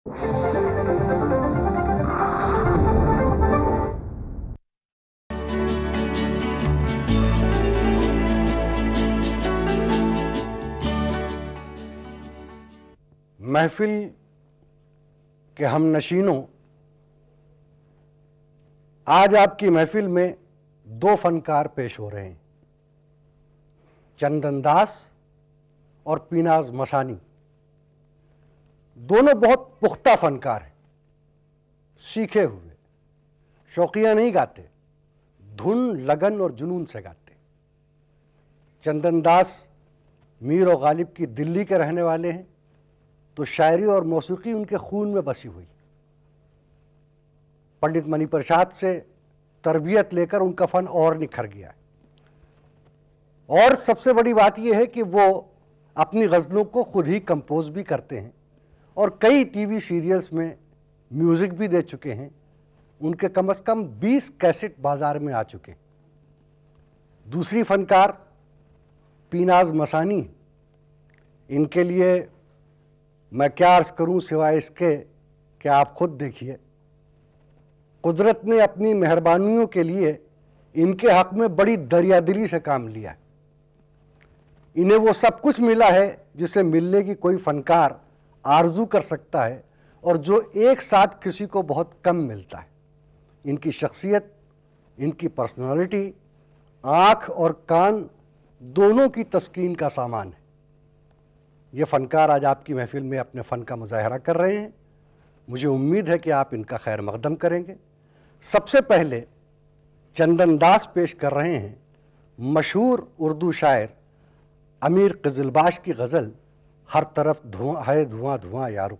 महफिल के हम नशीनों, आज आपकी महफिल में दो फनकार पेश हो रहे हैं, चंदन दास और पीनाज मसानी। दोनों बहुत पुख्ता फनकार हैं, सीखे हुए, शौकिया नहीं गाते, धुन, लगन और जुनून से गाते। चंदन दास मीर और गालिब की दिल्ली के रहने वाले हैं, तो शायरी और मौसीकी उनके खून में बसी हुई। पंडित मणि प्रसाद से तरबियत लेकर उनका फन और निखर गया है। और सबसे बड़ी बात यह है कि वो अपनी गज़लों को खुद ही कंपोज भी करते हैं और कई टीवी सीरियल्स में म्यूज़िक भी दे चुके हैं। उनके कम से कम 20 कैसेट बाजार में आ चुके। दूसरी फनकार पीनाज मसानी, इनके लिए मैं क्या अर्ज़ करूं सिवाय इसके कि आप खुद देखिए। कुदरत ने अपनी मेहरबानियों के लिए इनके हक़ में बड़ी दरियादिली से काम लिया। इन्हें वो सब कुछ मिला है जिसे मिलने की कोई फनकार आरजू कर सकता है और जो एक साथ किसी को बहुत कम मिलता है। इनकी शख्सियत, इनकी पर्सनालिटी, आँख और कान दोनों की तस्कीन का सामान है। ये फ़नकार आज आपकी महफिल में अपने फ़न का मुज़ाहरा कर रहे हैं। मुझे उम्मीद है कि आप इनका खैर मक़दम करेंगे। सबसे पहले चंदन दास पेश कर रहे हैं मशहूर उर्दू शायर अमीर क़िज़लबाश की गज़ल हर तरफ धुआं है, धुआं धुआं यारो।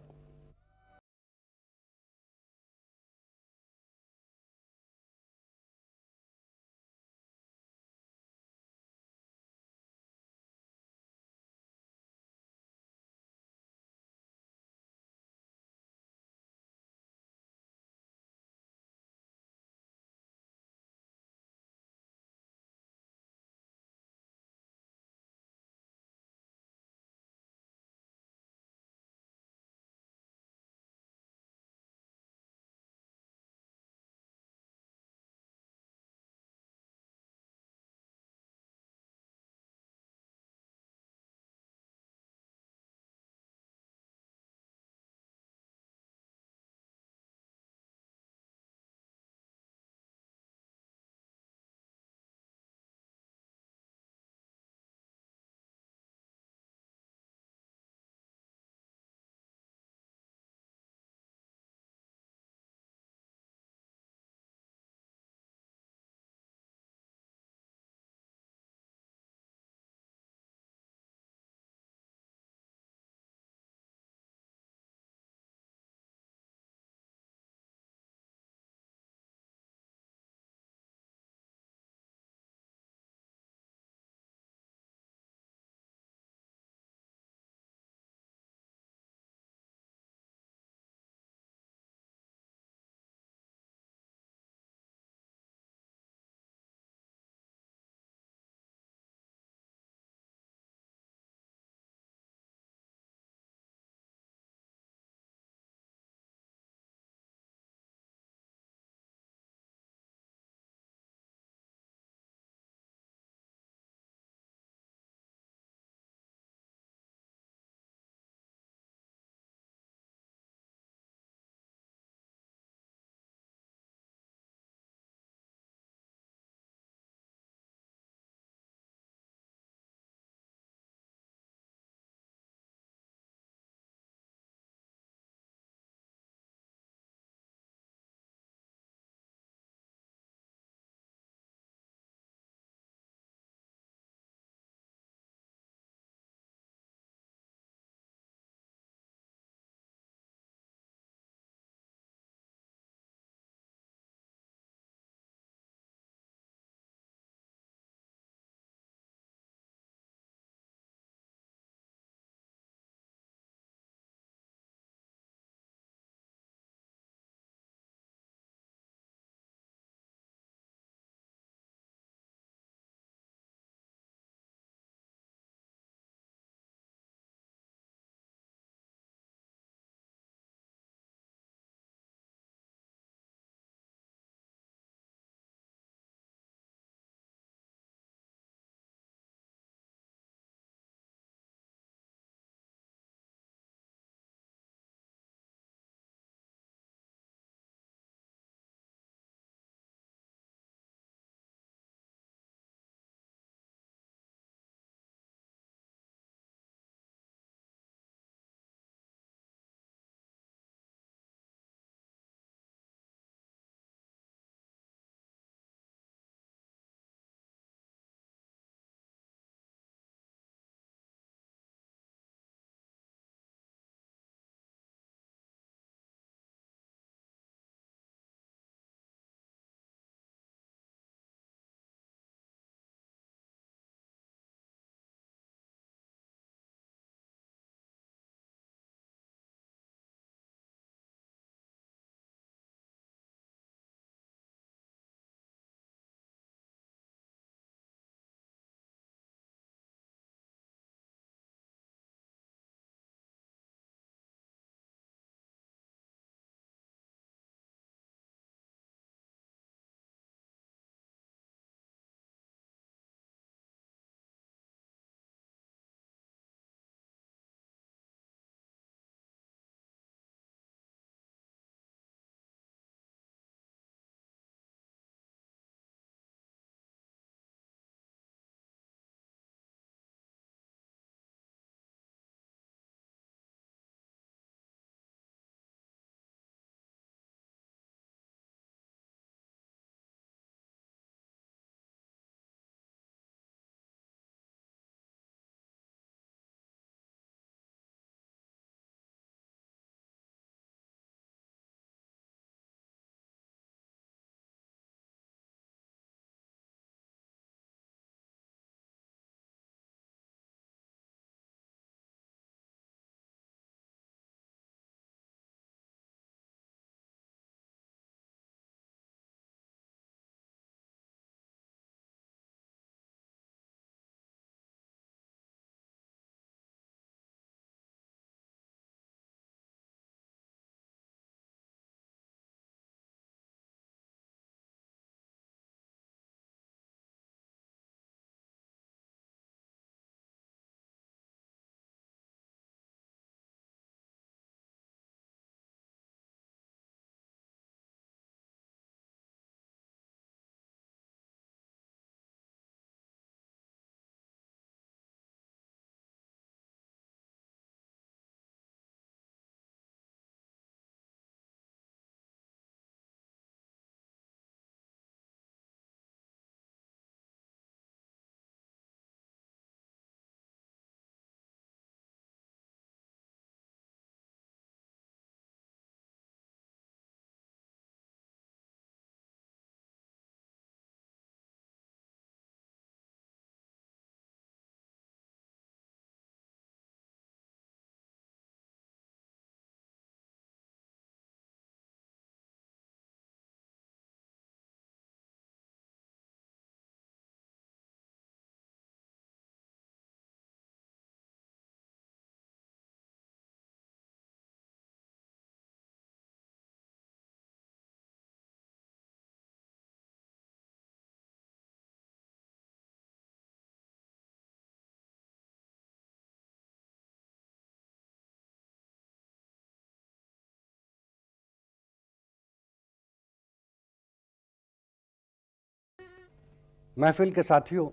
महफिल के साथियों,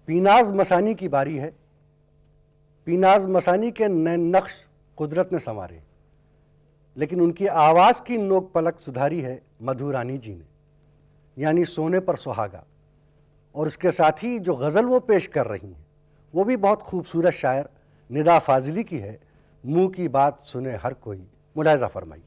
पीनाज मसानी की बारी है। पीनाज मसानी के नए नक्श कुदरत ने संवारे, लेकिन उनकी आवाज़ की नोक पलक सुधारी है मधु रानी जी ने, यानी सोने पर सुहागा। और इसके साथ ही जो गज़ल वो पेश कर रही हैं वो भी बहुत खूबसूरत शायर निदा फाजिली की है। मुंह की बात सुने हर कोई, मुलाहिज़ा फरमाइए।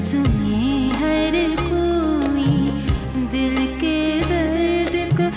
सुने हर कोई दिल के दर्द को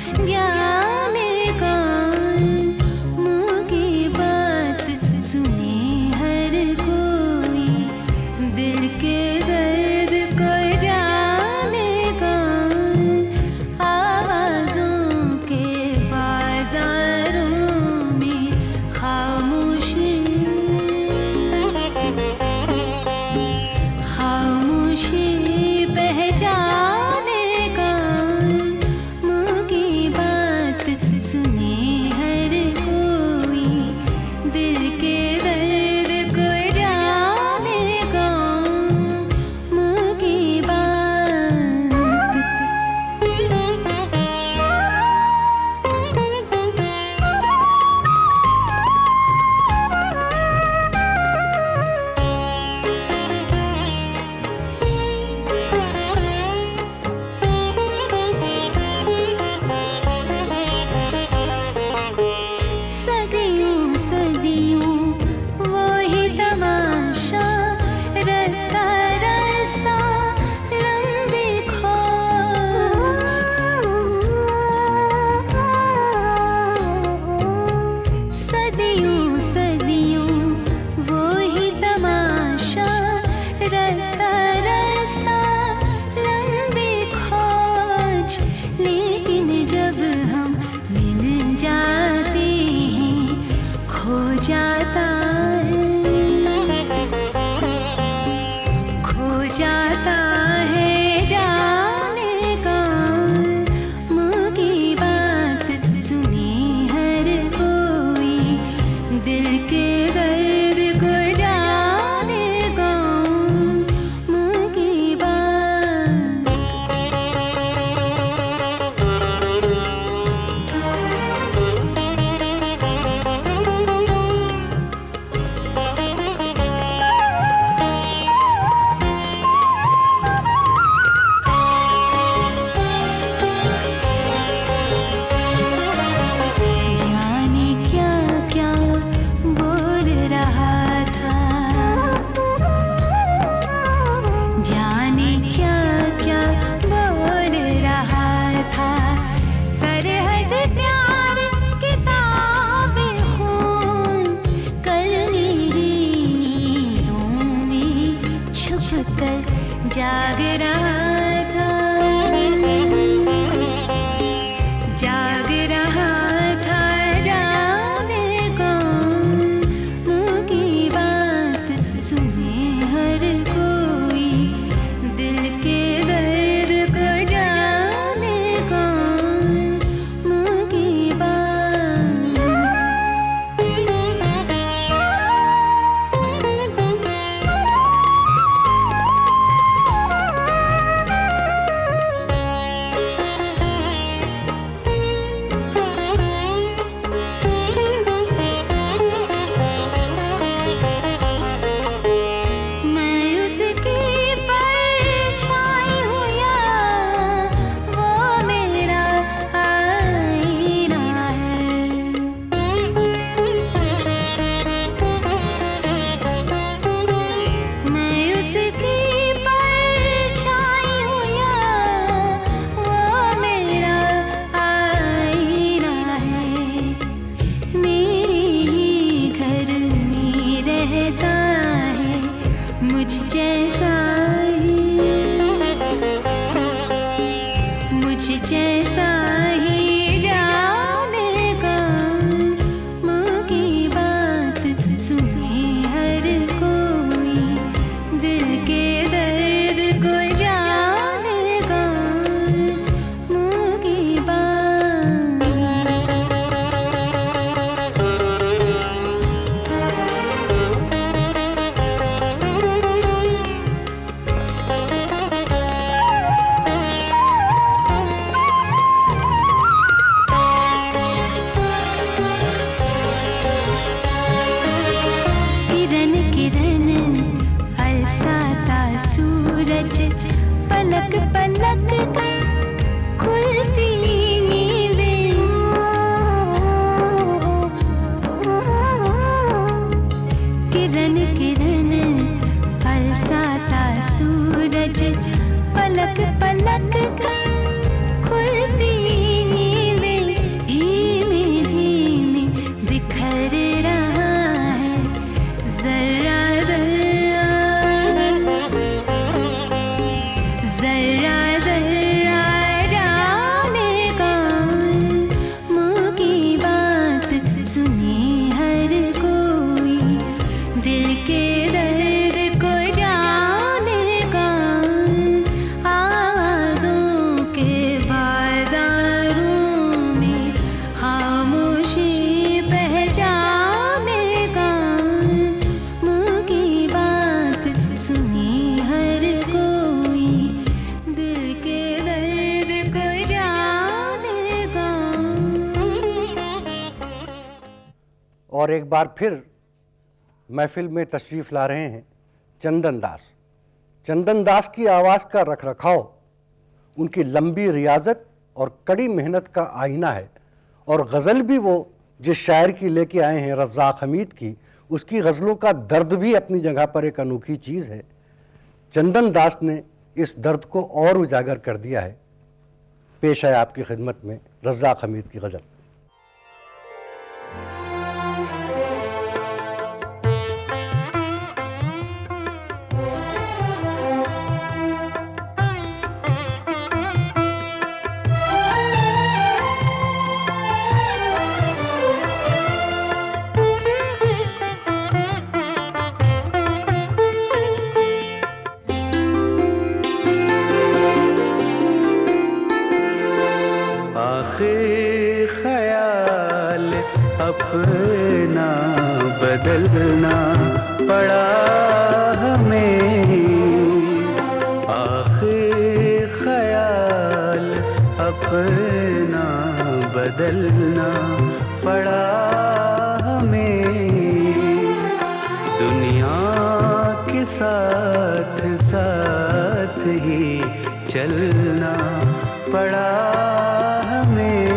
और एक बार फिर महफिल में तशरीफ़ ला रहे हैं चंदन दास। चंदन दास की आवाज़ का रखरखाव उनकी लंबी रियाजत और कड़ी मेहनत का आईना है, और गज़ल भी वो जिस शायर की लेके आए हैं रज़्ज़ाक़ हमीद की, उसकी गज़लों का दर्द भी अपनी जगह पर एक अनोखी चीज़ है। चंदन दास ने इस दर्द को और उजागर कर दिया है। पेश है आपकी खिदमत में रज़्ज़ाक़ हमीद की गज़ल। आखिर ख्याल अपना बदलना पड़ा हमें, आखिर ख्याल अपना बदलना पड़ा हमें, दुनिया के साथ साथ ही चलना पड़ा हमें,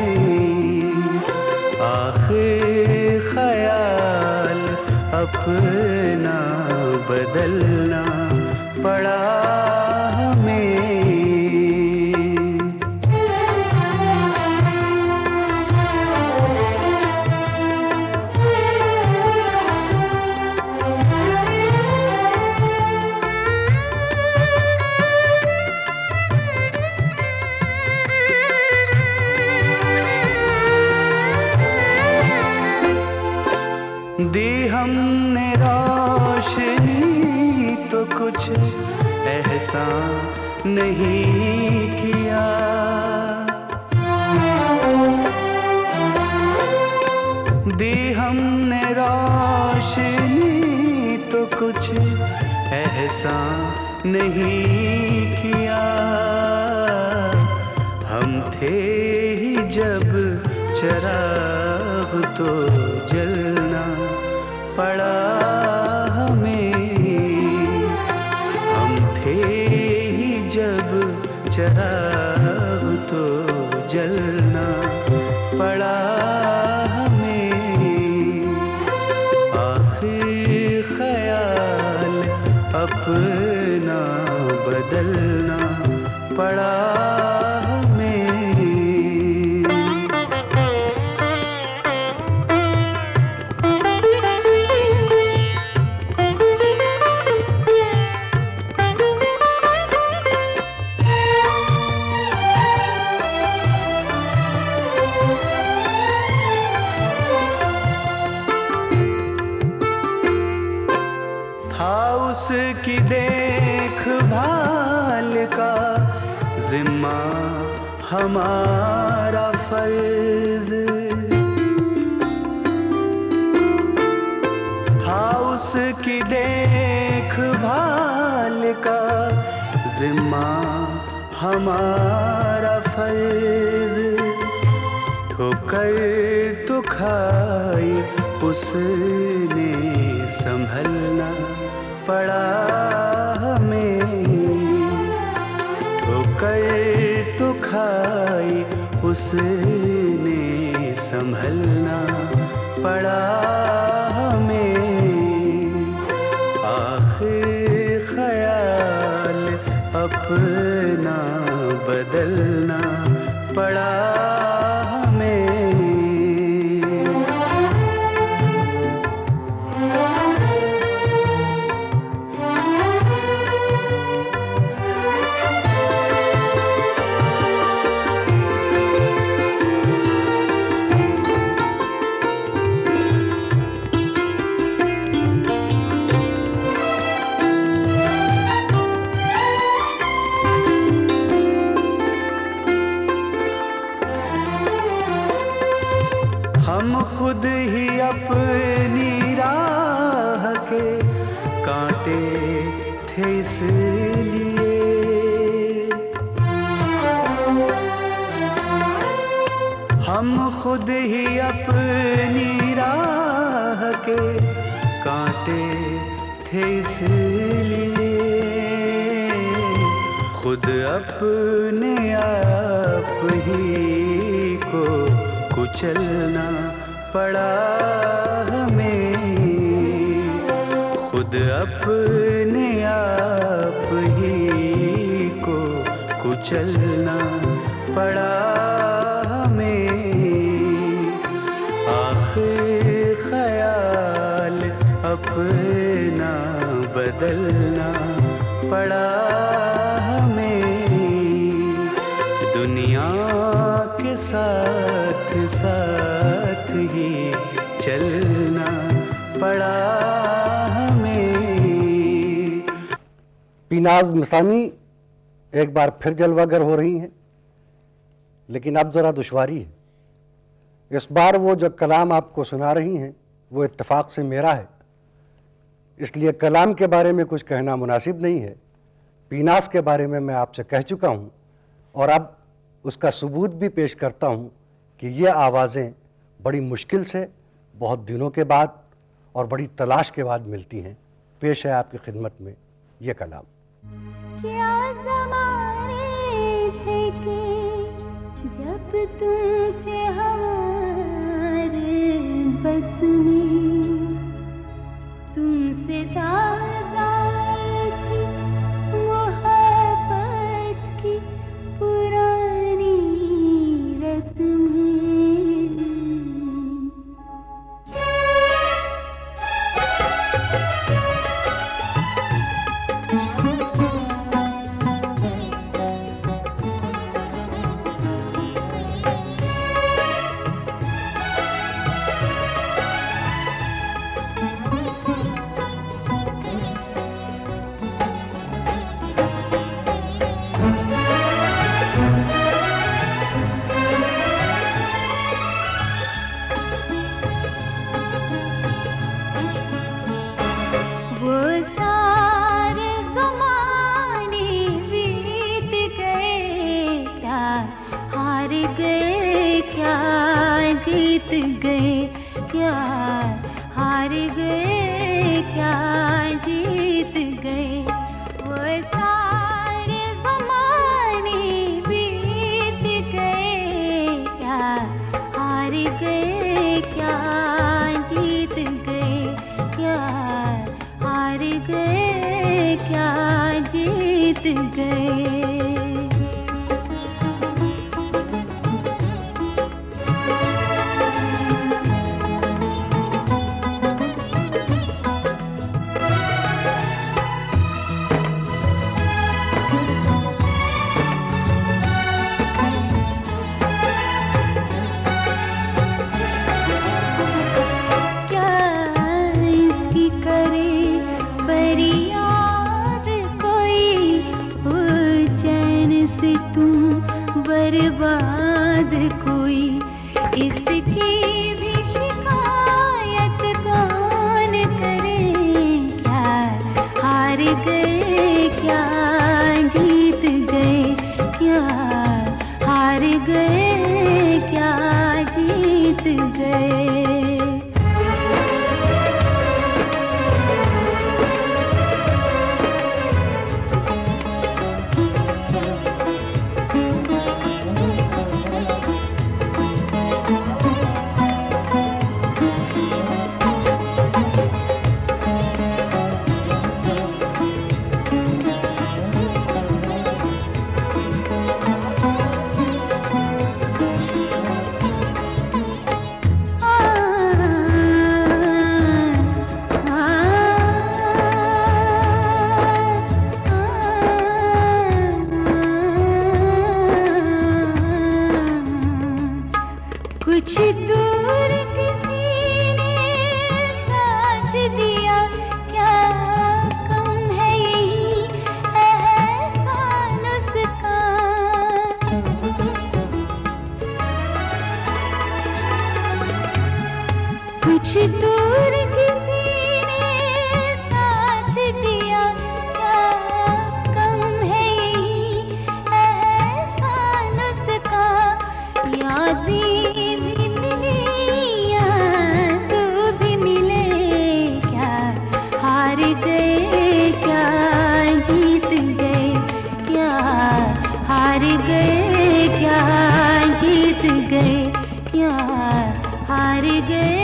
आखिर ख्याल अपना बदलना पड़ा हमें। दी हमने रोशनी तो कुछ एहसान नहीं किया, दी हमने रोशनी तो कुछ एहसान नहीं किया, हम थे ही जब चिराग तो जलना पड़ा हमें, हम थे ही जब चिराग तो जलना पड़ा हमें, आखिर ख्याल अपना बदलना पड़ा हमें। उसकी देखभाल का जिम्मा हमारा फर्ज था, उसकी देखभाल का जिम्मा हमारा फर्ज, ठोकर तो खाई उसने संभलना पड़ा हमें, ठोकर तो खाई उसने संभलना पड़ा हमें, आखिर ख्याल अपना बदलना पड़ा हमें। हम खुद ही अपनी राह के कांटे थे इसलिए, हम खुद ही अपनी राह राह के कांटे थे इसलिए खुद अपने आप ही को कुचलना पड़ा हमें, खुद अपने आप ही को कुचलना पड़ा हमें। आखिर ख्याल अपना बदलना पड़ा हमें, दुनिया के साथ साथ ही चलना पड़ा हमें। पीनाज़ मिसानी एक बार फिर जलवागर हो रही हैं, लेकिन अब ज़रा दुश्वारी है। इस बार वो जो कलाम आपको सुना रही हैं वो इत्तेफाक से मेरा है, इसलिए कलाम के बारे में कुछ कहना मुनासिब नहीं है। पीनाज़ के बारे में मैं आपसे कह चुका हूँ और अब उसका सबूत भी पेश करता हूँ कि ये आवाज़ें बड़ी मुश्किल से बहुत दिनों के बाद और बड़ी तलाश के बाद मिलती हैं। पेश है आपकी खिदमत में ये कलाम। क्या ज़माने थे कि जब तुम थे हमारे बस में, तुमसे ताज़ा थी मोहब्बत की पुरानी रस्में। जीत गए क्या, हार गए क्या जीत गए। वो सारे ज़माने बीत गए क्या, हार गए क्या जीत गए क्या, हार गए क्या जीत गए। बर्बाद कोई इसकी भी शिकायत कौन करे क्या, हार गए क्या जीत गए क्या, हार गए क्या जीत गए। कुछ दूर किसी ने साथ दिया क्या, कम है यही एहसान उसका। कुछ दूर किसी ने साथ दिया क्या, कम है यही एहसान उसका। यादें भी मिली आंसू भी मिले, गए